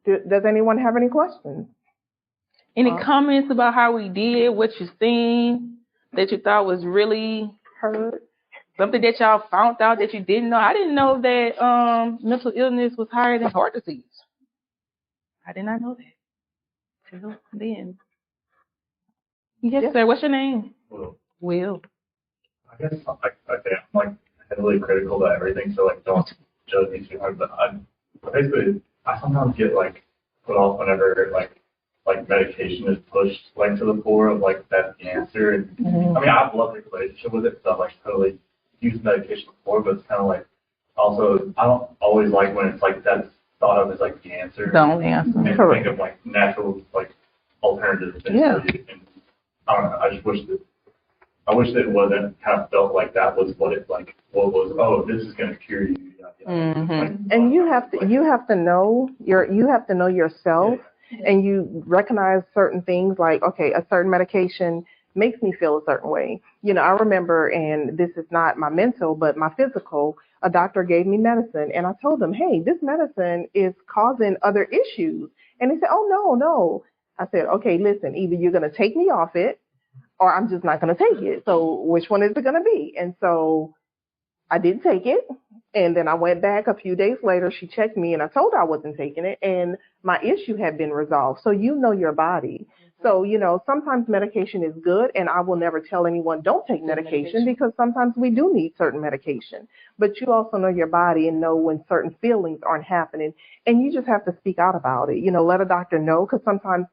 Does anyone have any questions? Any comments about how we did, what you seen that you thought was really hurt? Something that y'all found out that you didn't know? I didn't know that mental illness was higher than heart disease. I did not know that. Till then. Yes, sir. What's your name? Will. I guess I'm like heavily critical of everything, so like don't judge me too hard. But I sometimes get like put off whenever like medication is pushed like to the fore of like that's the answer. And I mean I've loved a relationship with it, so I'm like totally used medication before, but it's kind of like also I don't always like when it's like that's thought of as like the answer. The only answer. And think of like natural like alternatives. Yeah. And I don't know. I wish that it wasn't kind of felt like that was what it like. What was? Oh, this is going to cure you. Like, and you have to know yourself, and you recognize certain things like, okay, a certain medication makes me feel a certain way. You know, I remember, and this is not my mental, but my physical. A doctor gave me medicine, and I told them, hey, this medicine is causing other issues, and he said, oh no. I said, okay, listen, either you're going to take me off it, or I'm just not going to take it. So which one is it going to be? And so I didn't take it. And then I went back a few days later. She checked me and I told her I wasn't taking it. And my issue had been resolved. So you know your body. So, you know, sometimes medication is good. And I will never tell anyone don't take medication because sometimes we do need certain medication. But you also know your body and know when certain feelings aren't happening. And you just have to speak out about it. You know, let a doctor know, because sometimes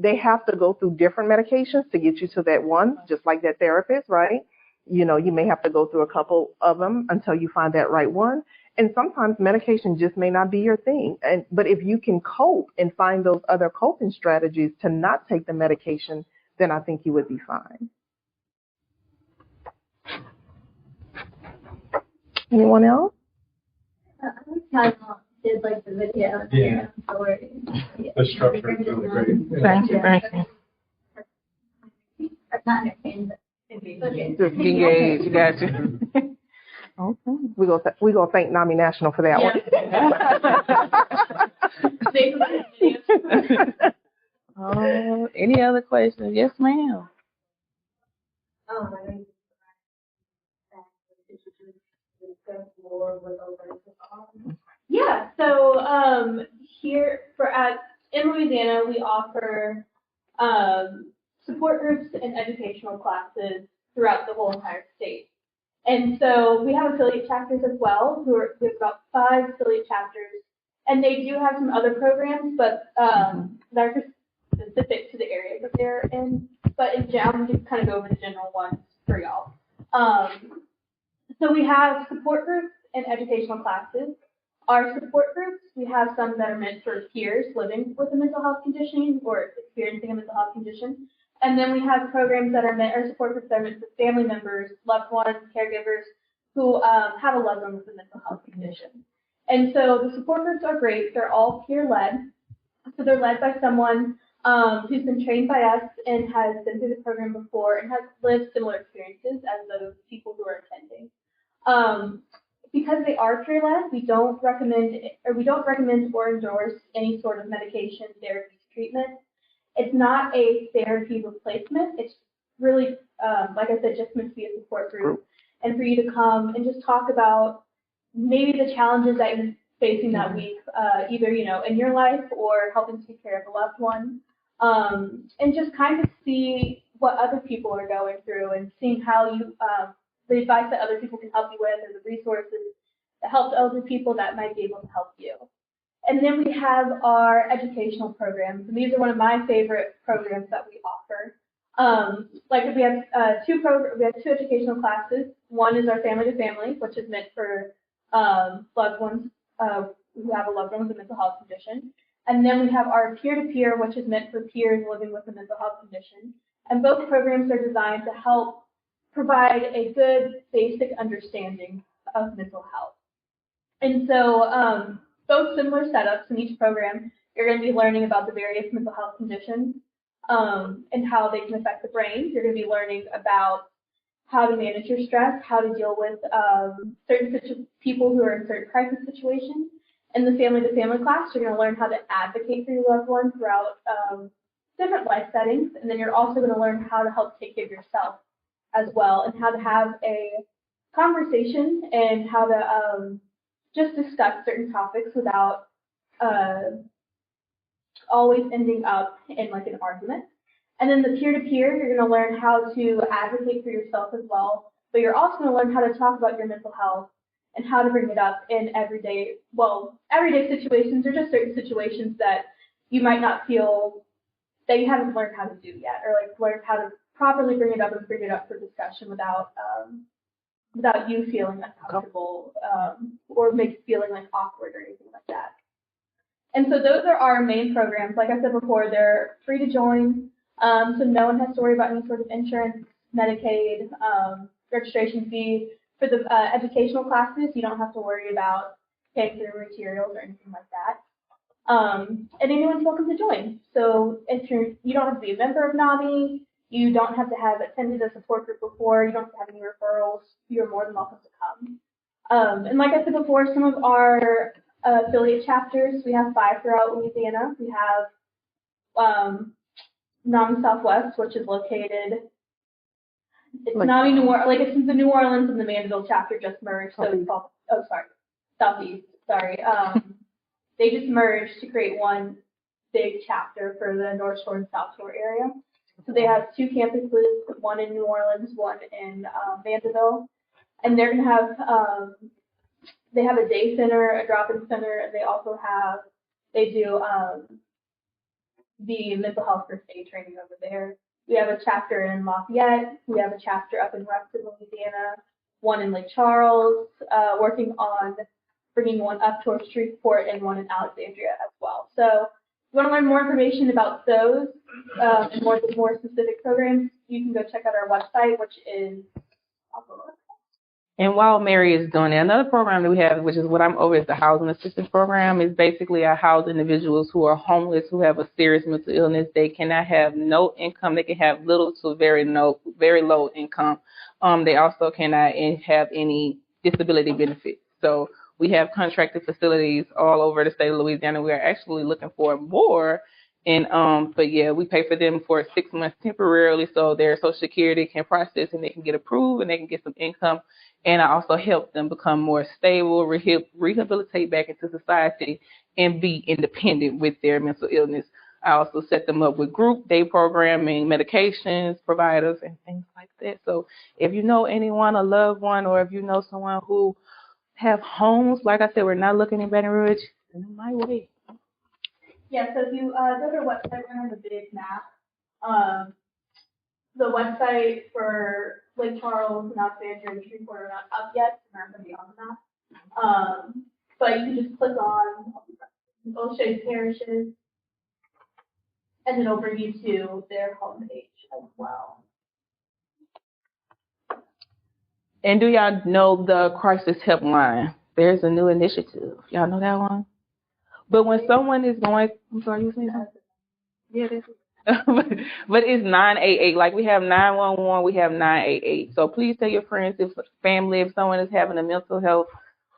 they have to go through different medications to get you to that one, just like that therapist, right? You know, you may have to go through a couple of them until you find that right one. And sometimes medication just may not be your thing. But if you can cope and find those other coping strategies to not take the medication, then I think you would be fine. Anyone else? I did like the video. Yeah. The structure is really great. Thank you. Not entertained, but engaged. Just engage. You got you. Okay. We're gonna thank NAMI National for that one. Any other questions? Yes, ma'am. Yeah, so here in Louisiana, we offer support groups and educational classes throughout the whole entire state. And so we have affiliate chapters as well. We have about 5 affiliate chapters, and they do have some other programs, but that are just specific to the area that they're in. But in general, we just kind of go over the general ones for y'all. So we have support groups and educational classes. Our support groups, we have some that are meant for peers living with a mental health condition or experiencing a mental health condition. And then we have programs that are meant, or support groups that are meant for family members, loved ones, caregivers who have a loved one with a mental health condition. And so the support groups are great. They're all peer-led. So they're led by someone who's been trained by us and has been through the program before and has lived similar experiences as those people who are attending. Because they are peer-led, we don't recommend or endorse any sort of medication, therapy, treatment. It's not a therapy replacement. It's really, like I said, just meant to be a support group and for you to come and just talk about maybe the challenges that you're facing that week, either, you know, in your life or helping take care of a loved one, and just kind of see what other people are going through and seeing how you, the advice that other people can help you with or the resources that help elderly people that might be able to help you. And then we have our educational programs, and these are one of my favorite programs that we offer. Like we have two educational classes. One is our Family to Family, which is meant for loved ones who have a loved one with a mental health condition. And then we have our Peer-to-Peer, which is meant for peers living with a mental health condition. And both programs are designed to help provide a good basic understanding of mental health. And so both similar setups in each program. You're going to be learning about the various mental health conditions and how they can affect the brain. You're going to be learning about how to manage your stress, how to deal with certain people who are in certain crisis situations, In the family-to-family class, you're going to learn how to advocate for your loved one throughout different life settings, and then you're also going to learn how to help take care of yourself as well, and how to have a conversation and how to just discuss certain topics without always ending up in like an argument. And then the peer-to-peer, you're going to learn how to advocate for yourself as well, but you're also going to learn how to talk about your mental health and how to bring it up in everyday situations, or just certain situations that you might not feel that you haven't learned how to do yet, or like learn how to properly bring it up and bring it up for discussion without you feeling uncomfortable or feeling like awkward or anything like that. And so those are our main programs. Like I said before, they're free to join, so no one has to worry about any sort of insurance, Medicaid, registration fee. For the educational classes, you don't have to worry about paying for your materials or anything like that. And anyone's welcome to join. So if you don't have to be a member of NAMI, you don't have to have attended a support group before, you don't have to have any referrals, you're more than welcome to come. And like I said before, some of our affiliate chapters, we have 5 throughout Louisiana. We have NAMI Southwest, which is located, it's NAMI New Orleans, like it's the New Orleans and the Mandeville chapter just merged, so it's called, Southeast, sorry. They just merged to create one big chapter for the North Shore and South Shore area. So they have 2 campuses, one in New Orleans, one in Mandeville, and they're going to have, they have a day center, a drop-in center, and they do the mental health first aid training over there. We have a chapter in Lafayette, we have a chapter up in Reston, Louisiana, one in Lake Charles, working on bringing one up towards Shreveport, and one in Alexandria as well. So if you want to learn more information about those and more specific programs, you can go check out our website, which is And while Mary is doing that, another program that we have, which is what I'm over, is the housing assistance program. Is basically I house individuals who are homeless, who have a serious mental illness. They cannot have no income. They can have little to very low income. They also cannot have any disability benefits. So we have contracted facilities all over the state of Louisiana. We are actually looking for more. But yeah, we pay for them for 6 months temporarily, so their Social Security can process and they can get approved and they can get some income. And I also help them become more stable, rehabilitate back into society, and be independent with their mental illness. I also set them up with group day programming, medications, providers, and things like that. So if you know anyone, a loved one, or if you know someone who have homes, like I said, we're not looking in Baton Rouge, send them my way. Yeah, so if you go to our website, we're going to have a big map. The website for Lake Charles and Alexandria and Shreveport are not up yet, so they're going to be on the map. But you can just click on, it'll show you parishes, and then it'll bring you to their homepage as well. And do y'all know the crisis helpline? There's a new initiative. Y'all know that one? But when someone is going, I'm sorry, you saying something? Yeah, it is. But it's 988. Like we have 911, we have 988. So please tell your friends, if family, if someone is having a mental health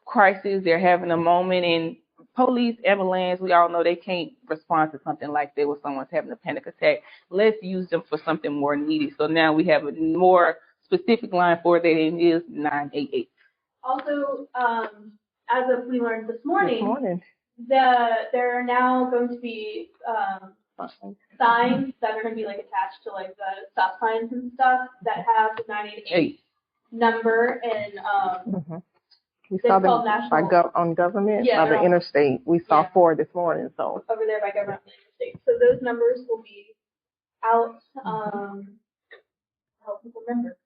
crisis, they're having a moment, and police, ambulance, we all know they can't respond to something like that when someone's having a panic attack. Let's use them for something more needy. So now we have a more specific line for that, and it is 988. Also, as of we learned this morning. There are now going to be signs that are going to be like attached to like the stop signs and stuff that have the 988 number, and we saw them on government, by the interstate. We saw 4 this morning. So over there by government and interstate. So those numbers will be out to help people remember.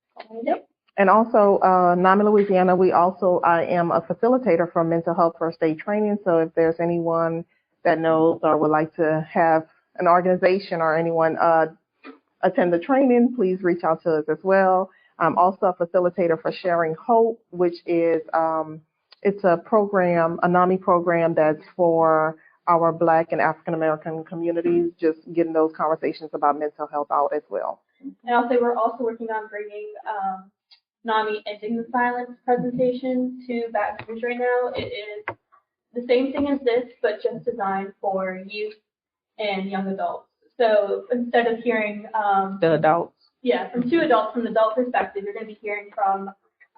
Yep. And also, NAMI Louisiana, I am a facilitator for mental health first aid training. So if there's anyone that knows or would like to have an organization or anyone attend the training, please reach out to us as well. I'm also a facilitator for Sharing Hope, which is, it's a program, a NAMI program that's for our Black and African American communities, just getting those conversations about mental health out as well. And also, we're also working on bringing NAMI Ending the Silence presentation to Baton Rouge right now. It is the same thing as this, but just designed for youth and young adults. So instead of hearing The adults. yeah, from two adults, from the adult perspective, you're going to be hearing from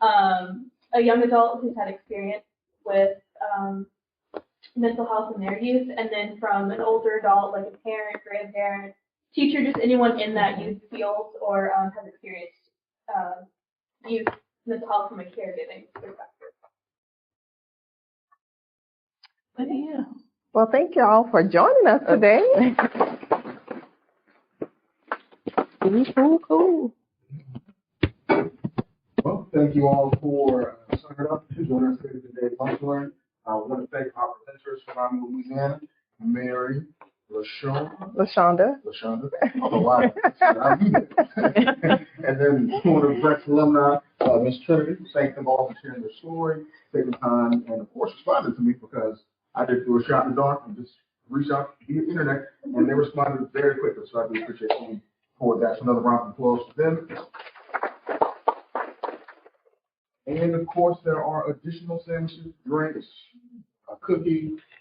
a young adult who's had experience with mental health in their youth, and then from an older adult, like a parent, grandparent, teacher, just anyone in that youth field or has experienced youth mental health from a caregiving perspective. But yeah. Well, thank you all for joining us today. Cool. Well, thank you all for signing up to join us today at Lunchline. We're going to thank our presenters from NAMI, Louisiana, Mary, LaShonda. I don't know why. And then one of the Brecht alumni, Miss Trinity. Thank them all for sharing their story, taking time, and of course responding to me, because I did do a shot in the dark and just reach out via the internet, and they responded very quickly. So I do appreciate them for that. So another round of applause for them. And of course, there are additional sandwiches, drinks, a cookie,